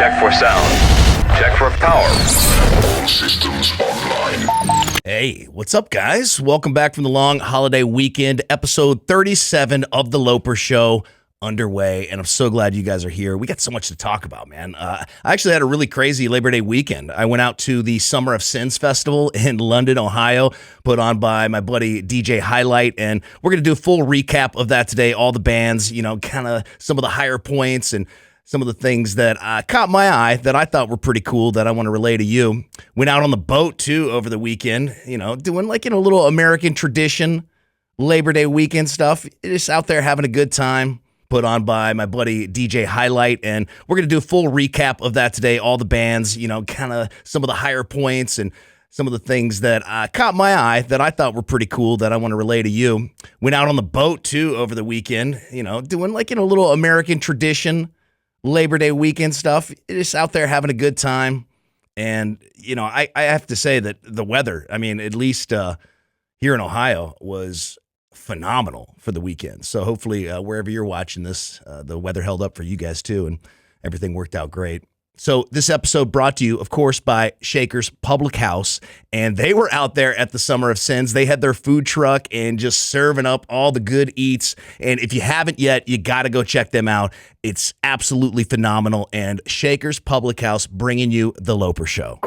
Check for sound. Check for power. All systems online. Hey, what's up, guys? Welcome back from the long holiday weekend. Episode 37 of The Loper Show underway, and I'm so glad you guys are here. We got so much to talk about, man. I actually had a really crazy Labor Day weekend. I went out to the Summer of Sins Festival in London, Ohio, put on by my buddy DJ Highlight, and we're going to do a full recap of that today, all the bands, kind of some of the higher points and some of the things that caught my eye that I thought were pretty cool that I want to relay to you. Went out on the boat, too, over the weekend, doing like a little American tradition Labor Day weekend stuff. Just out there having a good time. Put on by my buddy DJ Highlight, and we're going to do a full recap of that today, all the bands, kind of some of the higher points and some of the things that caught my eye that I thought were pretty cool that I want to relay to you. Went out on the boat, too, over the weekend, doing like a little American tradition Labor Day weekend stuff. Just out there having a good time. And, I have to say that the weather, at least here in Ohio, was phenomenal for the weekend. So hopefully wherever you're watching this, the weather held up for you guys too, and everything worked out great. So this episode brought to you, of course, by Shaker's Public House, and they were out there at the Summer of Sins. They had their food truck and just serving up all the good eats. And if you haven't yet, you got to go check them out. It's absolutely phenomenal. And Shaker's Public House bringing you The Loper Show.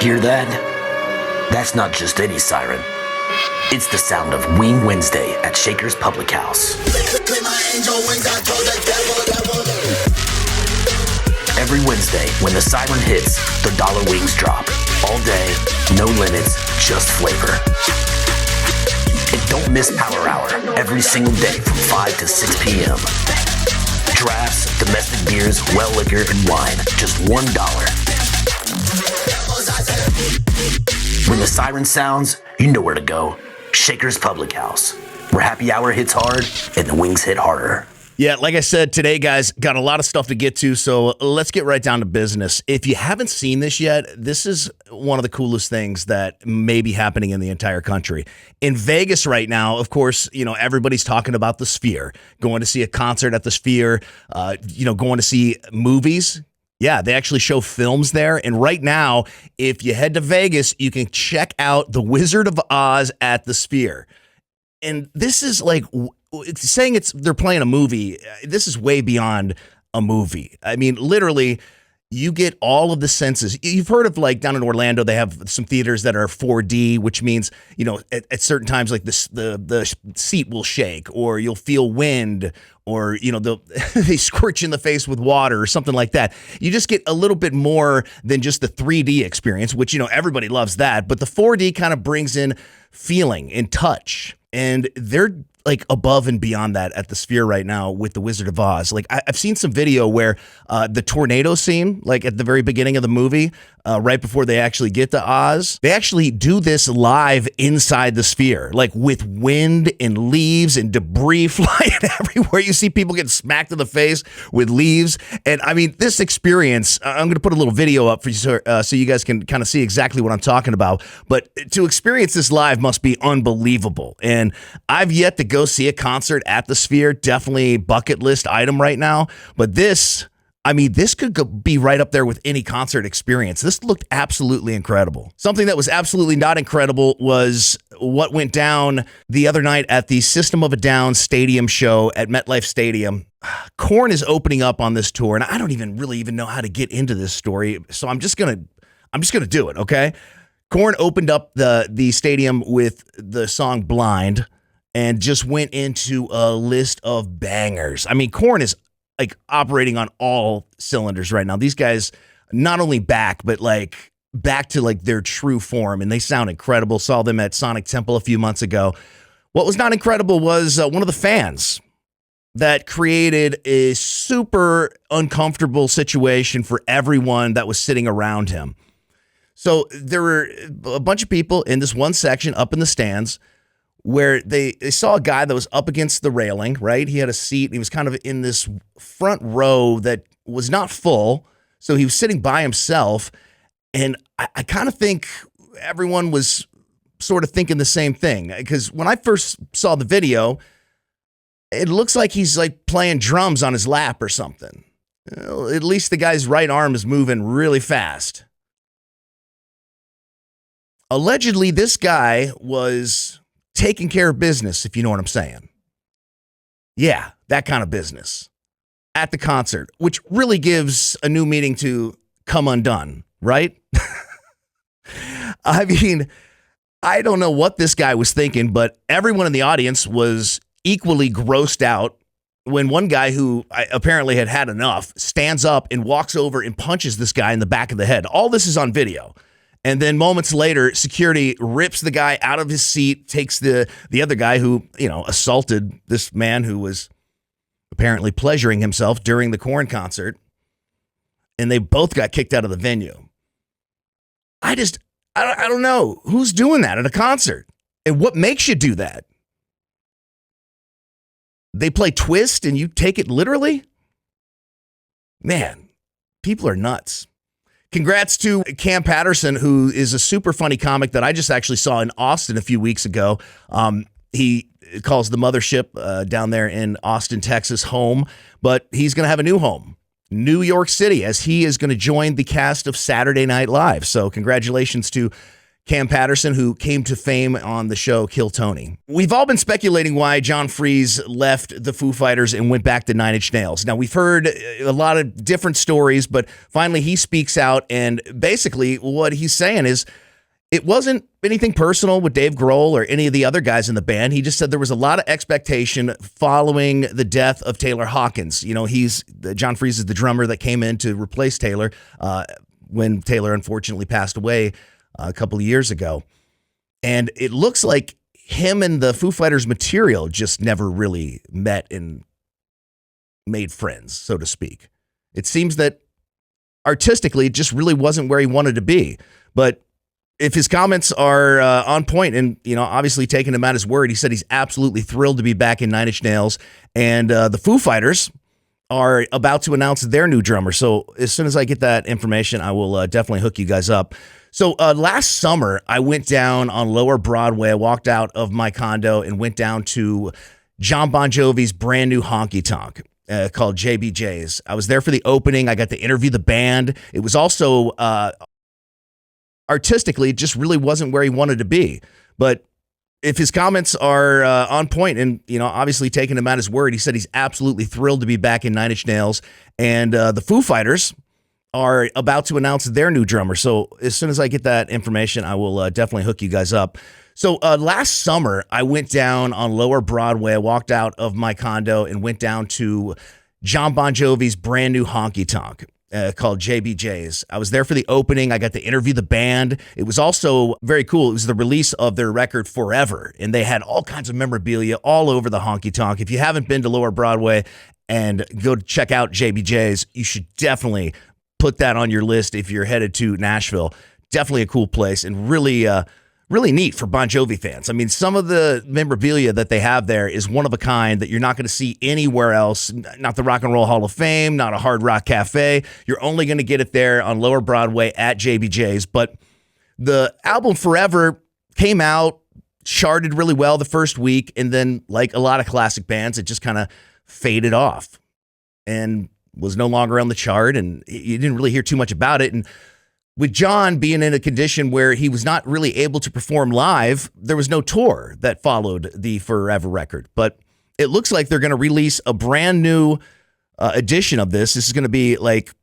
Hear that? That's not just any siren. It's the sound of Wing Wednesday at Shaker's Public House. Every Wednesday, when the siren hits, the dollar wings drop. All day, no limits, just flavor. And don't miss Power Hour every single day from 5 to 6 p.m. Drafts, domestic beers, well liquor, and wine, just $1. When the siren sounds, you know where to go. Shaker's Public House, where happy hour hits hard and the wings hit harder. Yeah, like I said, today, guys, got a lot of stuff to get to, so let's get right down to business. If you haven't seen this yet, this is one of the coolest things that may be happening in the entire country. In Vegas right now, of course, everybody's talking about the Sphere, going to see a concert at the Sphere, going to see movies. Yeah, they actually show films there. And right now, if you head to Vegas, you can check out The Wizard of Oz at the Sphere. And this is like saying they're playing a movie. This is way beyond a movie. Literally, you get all of the senses. You've heard of like down in Orlando, they have some theaters that are 4D, which means, at certain times, like the seat will shake or you'll feel wind or, they squirt you in the face with water or something like that. You just get a little bit more than just the 3D experience, which, everybody loves that. But the 4D kind of brings in feeling and touch. And they're like above and beyond that at the Sphere right now with The Wizard of Oz. Like I've seen some video where the tornado scene, like at the very beginning of the movie, right before they actually get to Oz, they actually do this live inside the Sphere, like with wind and leaves and debris flying everywhere. You see people get smacked in the face with leaves. And this experience, I'm going to put a little video up for you so you guys can kind of see exactly what I'm talking about. But to experience this live must be unbelievable. And I've yet to go see a concert at the Sphere. Definitely bucket list item right now. But this could be right up there with any concert experience. This looked absolutely incredible. Something that was absolutely not incredible was what went down the other night at the System of a Down stadium show at MetLife Stadium. Korn is opening up on this tour, and I don't even know how to get into this story, so I'm just gonna do it, okay? Korn opened up the stadium with the song Blind and just went into a list of bangers. Korn is like operating on all cylinders right now. These guys not only back, but like back to like their true form, and they sound incredible. Saw them at Sonic Temple a few months ago. What was not incredible was one of the fans that created a super uncomfortable situation for everyone that was sitting around him. So there were a bunch of people in this one section up in the stands where they saw a guy that was up against the railing, right? He had a seat. And he was kind of in this front row that was not full. So he was sitting by himself. And I kind of think everyone was sort of thinking the same thing. Because when I first saw the video, It looks like he's like playing drums on his lap or something. Well, at least the guy's right arm is moving really fast. Allegedly, this guy was taking care of business, if you know what I'm saying. Yeah, that kind of business at the concert, which really gives a new meaning to come undone, right? I mean, I don't know what this guy was thinking, but everyone in the audience was equally grossed out when one guy who apparently had had enough stands up and walks over and punches this guy in the back of the head. All this is on video. And then moments later, security rips the guy out of his seat, takes the other guy who, assaulted this man who was apparently pleasuring himself during the Korn concert. And they both got kicked out of the venue. I don't know who's doing that at a concert and what makes you do that. They play Twist and you take it literally? Man, people are nuts. Congrats to Cam Patterson, who is a super funny comic that I just actually saw in Austin a few weeks ago. He calls the mothership down there in Austin, Texas, home, but he's going to have a new home, New York City, as he is going to join the cast of Saturday Night Live. So congratulations to Cam Patterson, who came to fame on the show Kill Tony. We've all been speculating why John Freese left the Foo Fighters and went back to Nine Inch Nails. Now, we've heard a lot of different stories, but finally he speaks out, and basically what he's saying is it wasn't anything personal with Dave Grohl or any of the other guys in the band. He just said there was a lot of expectation following the death of Taylor Hawkins. John Freese is the drummer that came in to replace Taylor when Taylor unfortunately passed away a couple of years ago. And it looks like him and the Foo Fighters material just never really met and made friends, so to speak. It seems that artistically it just really wasn't where he wanted to be. But if his comments are on point and, obviously taking him at his word, he said he's absolutely thrilled to be back in Nine Inch Nails. And the Foo Fighters are about to announce their new drummer. So as soon as I get that information, I will definitely hook you guys up. So last summer, I went down on Lower Broadway. I walked out of my condo and went down to John Bon Jovi's brand new honky tonk called JBJ's. I was there for the opening. I got to interview the band. It was also artistically, it just really wasn't where he wanted to be. But if his comments are on point and, obviously taking him at his word, he said he's absolutely thrilled to be back in Nine Inch Nails. And the Foo Fighters are about to announce their new drummer. So as soon as I get that information, I will definitely hook you guys up. So last summer, I went down on Lower Broadway. I walked out of my condo and went down to John Bon Jovi's brand new honky tonk called JBJ's. I was there for the opening. I got to interview the band. It was also very cool. It was the release of their record Forever, and they had all kinds of memorabilia all over the honky tonk. If you haven't been to Lower Broadway and go check out JBJ's, you should definitely put that on your list if you're headed to Nashville. Definitely a cool place and really neat for Bon Jovi fans. I mean, some of the memorabilia that they have there is one of a kind that you're not going to see anywhere else. Not the Rock and Roll Hall of Fame, not a Hard Rock Cafe. You're only going to get it there on Lower Broadway at JBJ's. But the album Forever came out, charted really well the first week, and then, like a lot of classic bands, it just kind of faded off and was no longer on the chart, and you didn't really hear too much about it. And with John being in a condition where he was not really able to perform live, there was no tour that followed the Forever record. But it looks like they're going to release a brand new edition of this. This is going to be like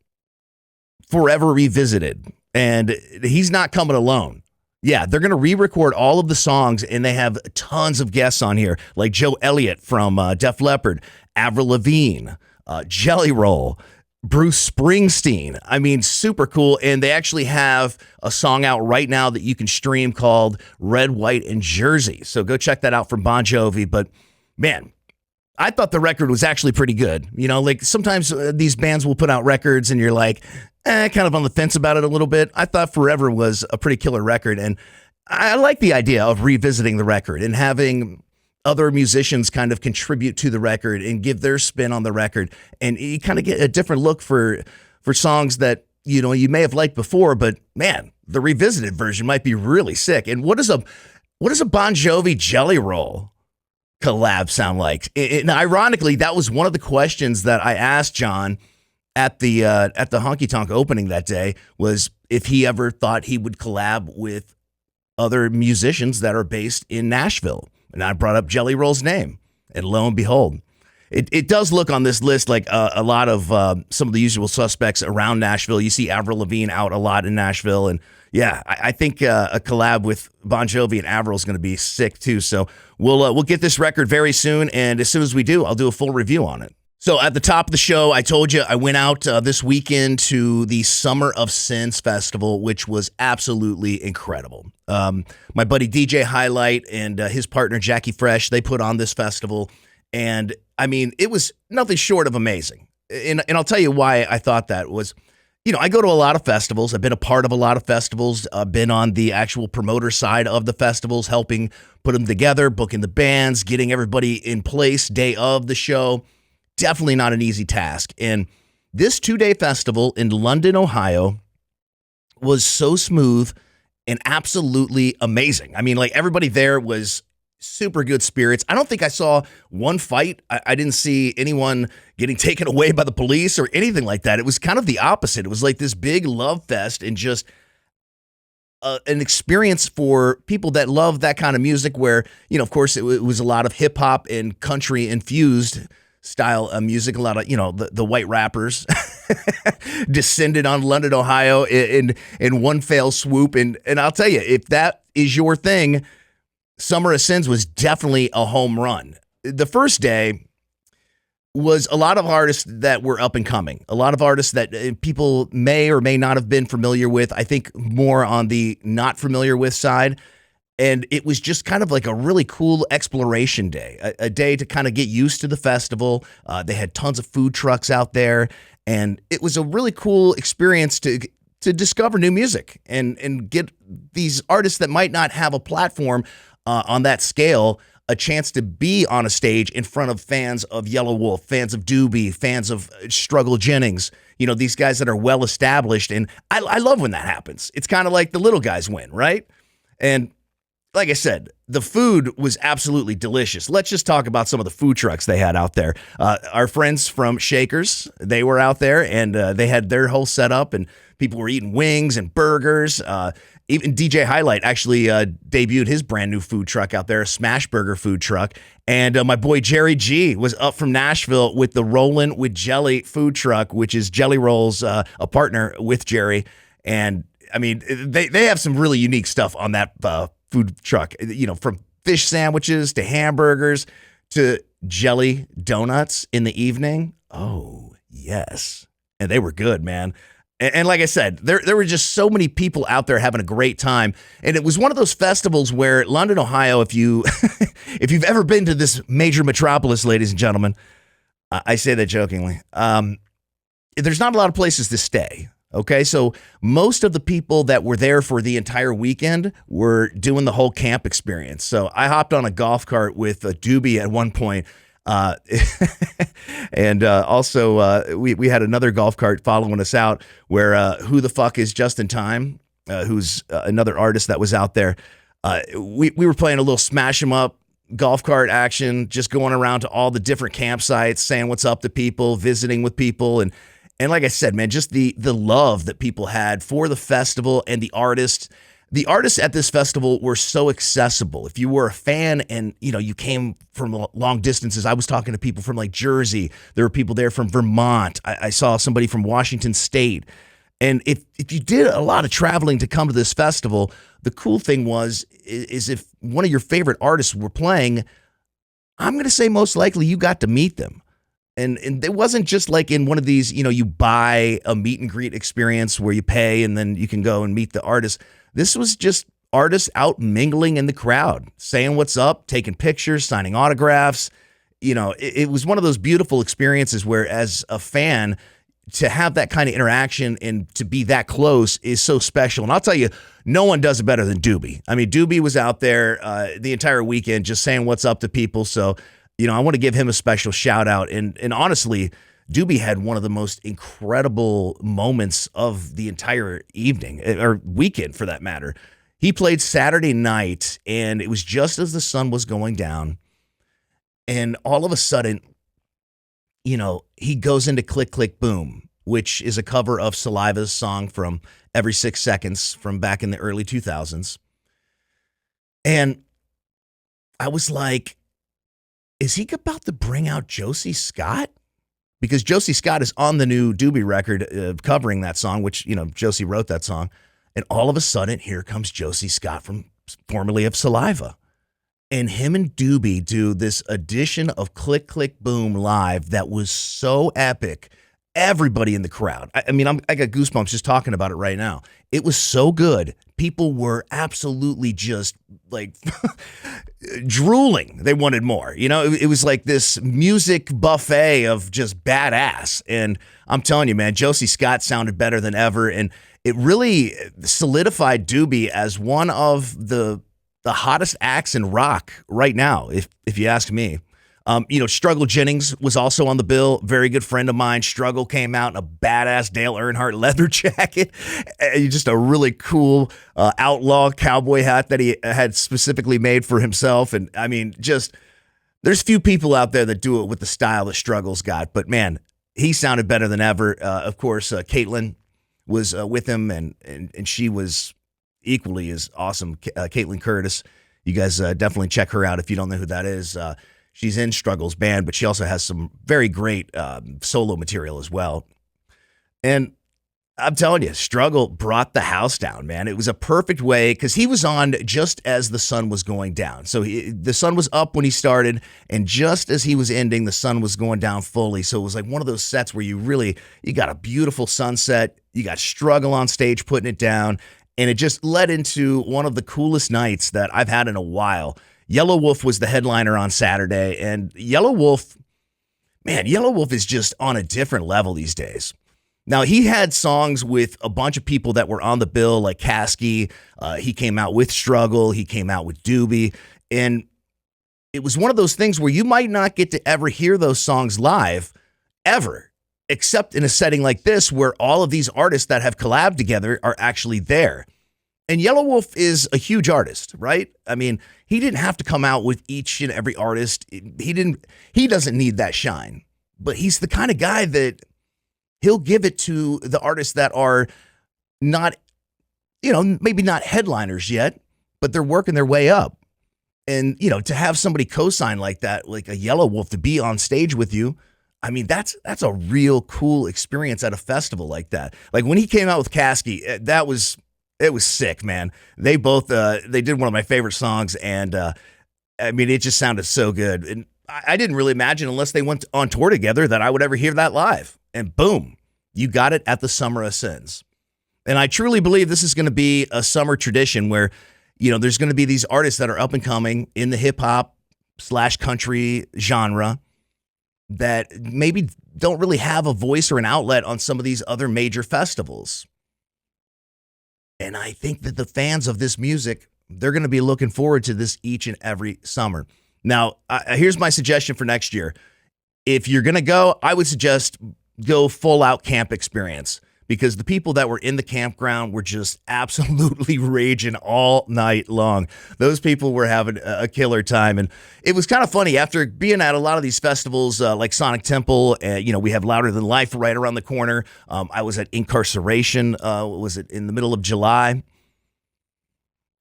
Forever Revisited, and he's not coming alone. Yeah, they're going to re-record all of the songs, and they have tons of guests on here, like Joe Elliott from Def Leppard, Avril Lavigne, Jelly Roll, Bruce Springsteen. I mean, super cool. And they actually have a song out right now that you can stream called Red, White, and Jersey. So go check that out from Bon Jovi. But man, I thought the record was actually pretty good. Like sometimes these bands will put out records and you're like, kind of on the fence about it a little bit. I thought Forever was a pretty killer record. And I like the idea of revisiting the record and having other musicians kind of contribute to the record and give their spin on the record. And you kind of get a different look for songs that, you may have liked before, but man, the revisited version might be really sick. And what is a Bon Jovi Jelly Roll? collab sound like? And ironically, that was one of the questions that I asked John at the Honky Tonk opening that day, was if he ever thought he would collab with other musicians that are based in Nashville. And I brought up Jelly Roll's name, and lo and behold, it does look on this list like a lot of some of the usual suspects around Nashville. You see Avril Lavigne out a lot in Nashville, and yeah, I think a collab with Bon Jovi and Avril is going to be sick too. So we'll get this record very soon, and as soon as we do, I'll do a full review on it. So at the top of the show, I told you I went out this weekend to the Summer of Sins Festival, which was absolutely incredible. My buddy DJ Highlight and his partner Jackie Fresh, they put on this festival, and I mean, it was nothing short of amazing. And I'll tell you why I thought that was, I go to a lot of festivals. I've been a part of a lot of festivals. I've been on the actual promoter side of the festivals, helping put them together, booking the bands, getting everybody in place day of the show. Definitely not an easy task. And this 2-day festival in London, Ohio was so smooth and absolutely amazing. I mean, like, everybody there was super good spirits. I don't think I saw one fight. I didn't see anyone getting taken away by the police or anything like that. It was kind of the opposite. It was like this big love fest and just an experience for people that love that kind of music where, of course, it was a lot of hip hop and country infused style of music. A lot of, the white rappers descended on London, Ohio in one fell swoop. And I'll tell you, if that is your thing, Summer of Sins was definitely a home run. The first day was a lot of artists that were up and coming, a lot of artists that people may or may not have been familiar with. I think more on the not familiar with side. And it was just kind of like a really cool exploration day, a day to kind of get used to the festival. They had tons of food trucks out there, and it was a really cool experience to discover new music and get these artists that might not have a platform on that scale a chance to be on a stage in front of fans of Yellow Wolf, fans of Doobie, fans of Struggle Jennings, these guys that are well established. And I love when that happens. It's kind of like the little guys win, right? And like I said, the food was absolutely delicious. Let's just talk about some of the food trucks they had out there. Our friends from Shakers, they were out there, and they had their whole setup, and people were eating wings and burgers. Even DJ Highlight actually debuted his brand new food truck out there, a smash burger food truck. And my boy Jerry G was up from Nashville with the Rollin' with Jelly food truck, which is Jelly Roll's a partner with Jerry. And I mean, they have some really unique stuff on that food truck, from fish sandwiches to hamburgers to jelly donuts in the evening. Oh, yes. And they were good, man. And like I said, there were just so many people out there having a great time. And it was one of those festivals where London, Ohio, if you've ever been to this major metropolis, ladies and gentlemen, I say that jokingly, there's not a lot of places to stay. Okay, so most of the people that were there for the entire weekend were doing the whole camp experience. So I hopped on a golf cart with a Doobie at one point. And also we had another golf cart following us out where Who the Fuck is Just in Time, who's another artist that was out there. We were playing a little smash 'em up golf cart action, just going around to all the different campsites, saying what's up to people, visiting with people. And like I said, man, just the love that people had for the festival and the artists. The artists at this festival were so accessible. If you were a fan and, you came from long distances, I was talking to people from like Jersey. There were people there from Vermont. I saw somebody from Washington State. And if you did a lot of traveling to come to this festival, the cool thing is if one of your favorite artists were playing, I'm going to say most likely you got to meet them. And it wasn't just like in one of these, you buy a meet and greet experience where you pay and then you can go and meet the artist. This was just artists out mingling in the crowd, saying what's up, taking pictures, signing autographs. It was one of those beautiful experiences where, as a fan, to have that kind of interaction and to be that close is so special. And I'll tell you, no one does it better than Doobie. I mean, Doobie was out there the entire weekend just saying what's up to people. So, I want to give him a special shout out. And honestly, Doobie had one of the most incredible moments of the entire evening, or weekend for that matter. He played Saturday night, and it was just as the sun was going down. And all of a sudden, he goes into Click, Click, Boom, which is a cover of Saliva's song from Every 6 Seconds from back in the early 2000s. And I was like, is he about to bring out Josie Scott? Because Josie Scott is on the new Doobie record covering that song, which, Josie wrote that song. And all of a sudden, here comes Josie Scott formerly of Saliva. And him and Doobie do this edition of Click, Click, Boom live that was so epic. Everybody in the crowd. I got goosebumps just talking about it right now. It was so good. People were absolutely just like drooling. They wanted more. It was like this music buffet of just badass. And I'm telling you, man, Josie Scott sounded better than ever. And it really solidified Doobie as one of the hottest acts in rock right now, if you ask me. Struggle Jennings was also on the bill. Very good friend of mine. Struggle came out in a badass Dale Earnhardt leather jacket. Just a really cool outlaw cowboy hat that he had specifically made for himself. And there's few people out there that do it with the style that Struggle's got. But man, he sounded better than ever. Of course, Caitlin was with him, and she was equally as awesome. Caitlin Curtis. You guys definitely check her out if you don't know who that is. She's in Struggle's band, but she also has some very great solo material as well. And I'm telling you, Struggle brought the house down, man. It was a perfect way because he was on just as the sun was going down. So the sun was up when he started, and just as he was ending, the sun was going down fully. So it was like one of those sets where you got a beautiful sunset. You got Struggle on stage putting it down, and it just led into one of the coolest nights that I've had in a while. Yellow Wolf was the headliner on Saturday, and Yellow Wolf is just on a different level these days. Now, he had songs with a bunch of people that were on the bill, like Caskey. He came out with Struggle. He came out with Doobie. And it was one of those things where you might not get to ever hear those songs live, ever, except in a setting like this where all of these artists that have collabed together are actually there. And Yellow Wolf is a huge artist, right? He didn't have to come out with each and every artist. He doesn't need that shine. But he's the kind of guy that he'll give it to the artists that are not, maybe not headliners yet, but they're working their way up. And, to have somebody co-sign like that, like a Yellow Wolf, to be on stage with you, that's a real cool experience at a festival like that. Like when he came out with Caskey, it was sick, man. They both they did one of my favorite songs, and it just sounded so good. And I didn't really imagine, unless they went on tour together, that I would ever hear that live. And boom, you got it at the Summer of Sins. And I truly believe this is going to be a summer tradition where, there's going to be these artists that are up and coming in the hip hop / country genre that maybe don't really have a voice or an outlet on some of these other major festivals. And I think that the fans of this music, they're going to be looking forward to this each and every summer. Now, here's my suggestion for next year. If you're going to go, I would suggest go full out camp experience, because the people that were in the campground were just absolutely raging all night long. Those people were having a killer time. And it was kind of funny after being at a lot of these festivals like Sonic Temple. We have Louder Than Life right around the corner. I was at Incarceration. Was it in the middle of July?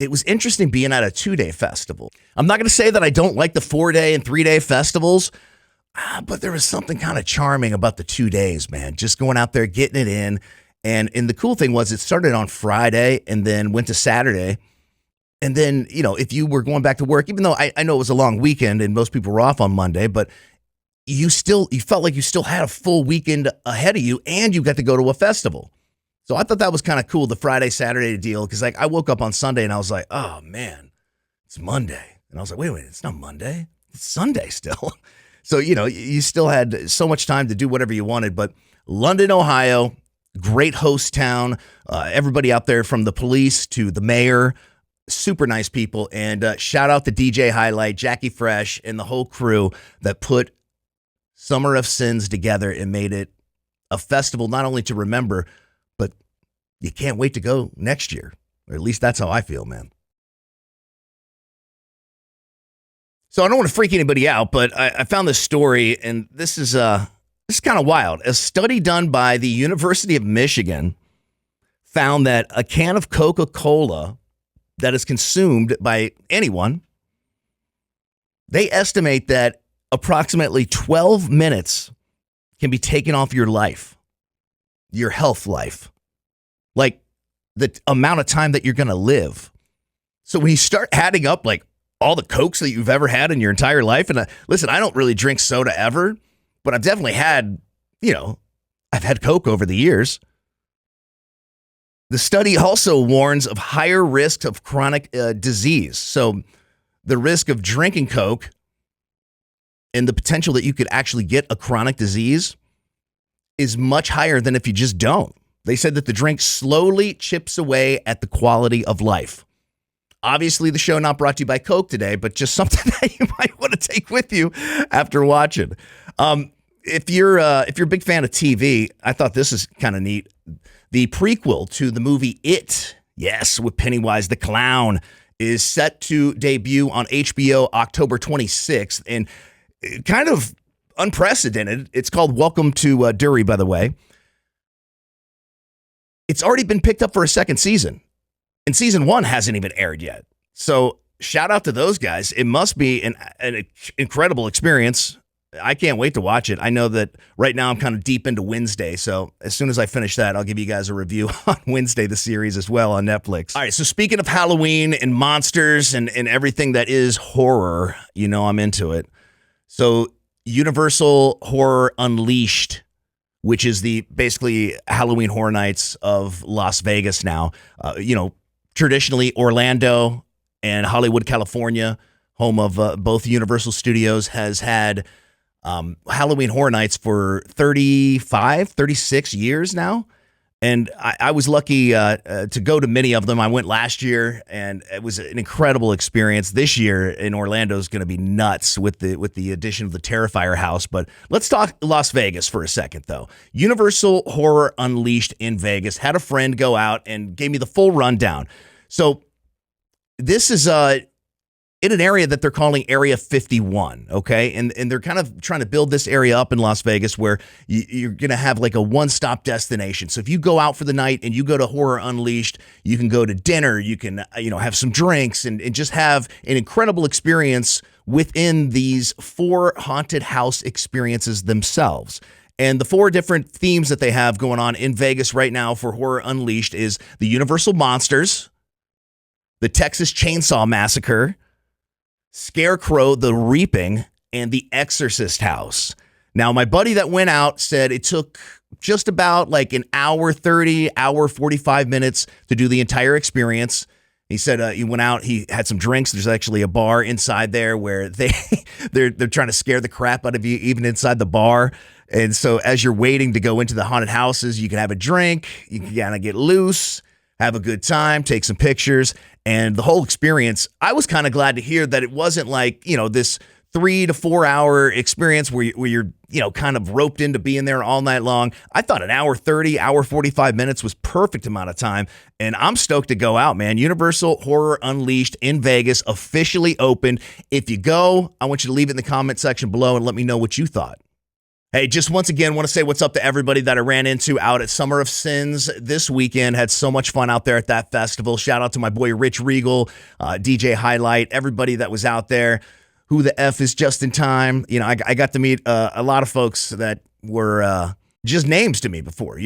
It was interesting being at a 2-day festival. I'm not going to say that I don't like the 4-day and 3-day festivals, but there was something kind of charming about the 2 days, man. Just going out there, getting it in. And the cool thing was it started on Friday and then went to Saturday. And then, if you were going back to work, even though I know it was a long weekend and most people were off on Monday, but you felt like you still had a full weekend ahead of you, and you got to go to a festival. So I thought that was kind of cool, the Friday, Saturday deal, because I woke up on Sunday and I was like, oh, man, it's Monday. And I was like, wait, it's not Monday. It's Sunday still. So, you still had so much time to do whatever you wanted. But London, Ohio, great host town. Everybody out there from the police to the mayor, super nice people. And shout out to DJ Highlight, Jackie Fresh, and the whole crew that put Summer of Sins together and made it a festival not only to remember, but you can't wait to go next year. Or at least that's how I feel, man. So I don't want to freak anybody out, but I found this story, and this is kind of wild. A study done by the University of Michigan found that a can of Coca-Cola that is consumed by anyone, they estimate that approximately 12 minutes can be taken off your life, your health life, like the amount of time that you're going to live. So when you start adding up like all the Cokes that you've ever had in your entire life, and listen, I don't really drink soda ever, but I've definitely had, I've had Coke over the years. The study also warns of higher risks of chronic disease. So the risk of drinking Coke and the potential that you could actually get a chronic disease is much higher than if you just don't. They said that the drink slowly chips away at the quality of life. Obviously, the show not brought to you by Coke today, but just something that you might want to take with you after watching. If you're a big fan of TV, I thought this is kind of neat. The prequel to the movie It, yes, with Pennywise the Clown, is set to debut on HBO October 26th, and kind of unprecedented. It's called Welcome to Dury, by the way. It's already been picked up for a second season, and season 1 hasn't even aired yet. So shout out to those guys. It must be an incredible experience. I can't wait to watch it. I know that right now I'm kind of deep into Wednesday, so as soon as I finish that, I'll give you guys a review on Wednesday, the series as well on Netflix. All right, so speaking of Halloween and monsters and everything that is horror, I'm into it. So Universal Horror Unleashed, which is the basically Halloween Horror Nights of Las Vegas now. Traditionally Orlando and Hollywood, California, home of both Universal Studios, has had Halloween Horror Nights for 36 years now. And I was lucky to go to many of them. I went last year, and it was an incredible experience. This year in Orlando is going to be nuts with the addition of the Terrifier house. But let's talk Las Vegas for a second, though. Universal Horror Unleashed in Vegas. Had a friend go out and gave me the full rundown. So this is in an area that they're calling Area 51, okay? And they're kind of trying to build this area up in Las Vegas where you're going to have like a one-stop destination. So if you go out for the night and you go to Horror Unleashed, you can go to dinner, you can have some drinks and just have an incredible experience within these 4 haunted house experiences themselves. And the 4 different themes that they have going on in Vegas right now for Horror Unleashed is the Universal Monsters, the Texas Chainsaw Massacre, Scarecrow the Reaping, and the Exorcist House. Now, my buddy that went out said it took just about like an hour 30, hour 45 minutes to do the entire experience. He said he went out, he had some drinks. There's actually a bar inside there where they're trying to scare the crap out of you even inside the bar. And so as you're waiting to go into the haunted houses, you can have a drink, you can kind of get loose, have a good time, take some pictures. And the whole experience, I was kind of glad to hear that it wasn't like, this 3 to 4 hour experience where you're, kind of roped into being there all night long. I thought an hour 30, hour 45 minutes was perfect amount of time. And I'm stoked to go out, man. Universal Horror Unleashed in Vegas officially opened. If you go, I want you to leave it in the comment section below and let me know what you thought. Hey, just once again, want to say what's up to everybody that I ran into out at Summer of Sins this weekend. Had so much fun out there at that festival. Shout out to my boy Rich Regal, DJ Highlight, everybody that was out there. Who the F is Just in Time? I got to meet a lot of folks that were just names to me before,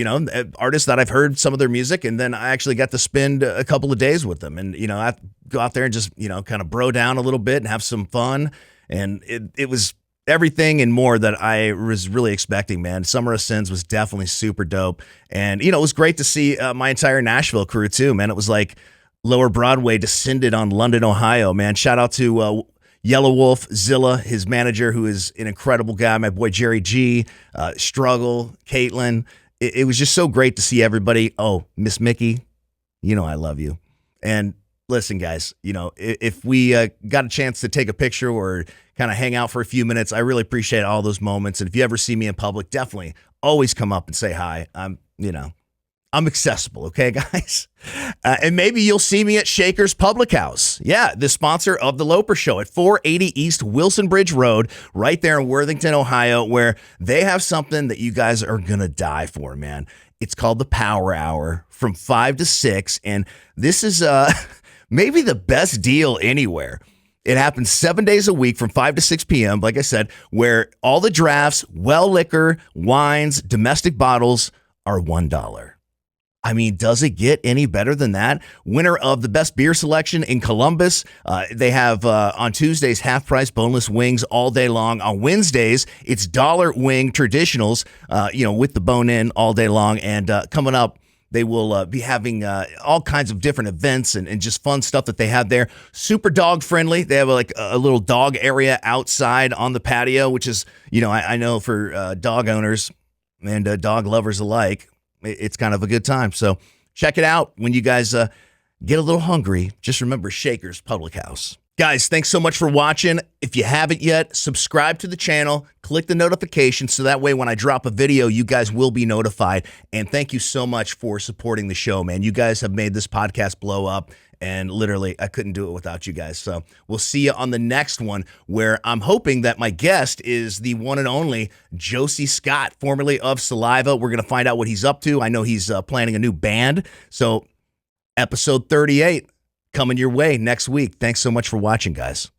artists that I've heard some of their music, and then I actually got to spend a couple of days with them. And, I go out there and just, kind of bro down a little bit and have some fun. And it was everything and more that I was really expecting, man. Summer of Sins was definitely super dope. And, it was great to see my entire Nashville crew too, man. It was like Lower Broadway descended on London, Ohio, man. Shout out to Yellow Wolf, Zilla, his manager, who is an incredible guy. My boy Jerry G, Struggle, Caitlin. It was just so great to see everybody. Oh, Miss Mickey, I love you. And listen, guys, if we got a chance to take a picture or kind of hang out for a few minutes, I really appreciate all those moments. And if you ever see me in public, definitely always come up and say hi. I'm accessible, okay, guys? And maybe you'll see me at Shaker's Public House. Yeah, the sponsor of the Loper Show at 480 East Wilson Bridge Road, right there in Worthington, Ohio, where they have something that you guys are going to die for, man. It's called the Power Hour from 5 to 6, and this is maybe the best deal anywhere. It happens 7 days a week from 5 to 6 p.m., like I said, where all the drafts, well liquor, wines, domestic bottles are $1. I mean, does it get any better than that? Winner of the best beer selection in Columbus. They have on Tuesdays half-price boneless wings all day long. On Wednesdays, it's dollar wing traditionals, with the bone in all day long. And coming up, they will be having all kinds of different events and just fun stuff that they have there. Super dog friendly. They have like a little dog area outside on the patio, which is, I know for dog owners and dog lovers alike, it's kind of a good time. So check it out when you guys get a little hungry. Just remember Shaker's Public House. Guys, thanks so much for watching. If you haven't yet, subscribe to the channel, click the notification so that way when I drop a video, you guys will be notified. And thank you so much for supporting the show, man. You guys have made this podcast blow up. And literally, I couldn't do it without you guys. So we'll see you on the next one, where I'm hoping that my guest is the one and only Josie Scott, formerly of Saliva. We're going to find out what he's up to. I know he's planning a new band. So episode 38 coming your way next week. Thanks so much for watching, guys.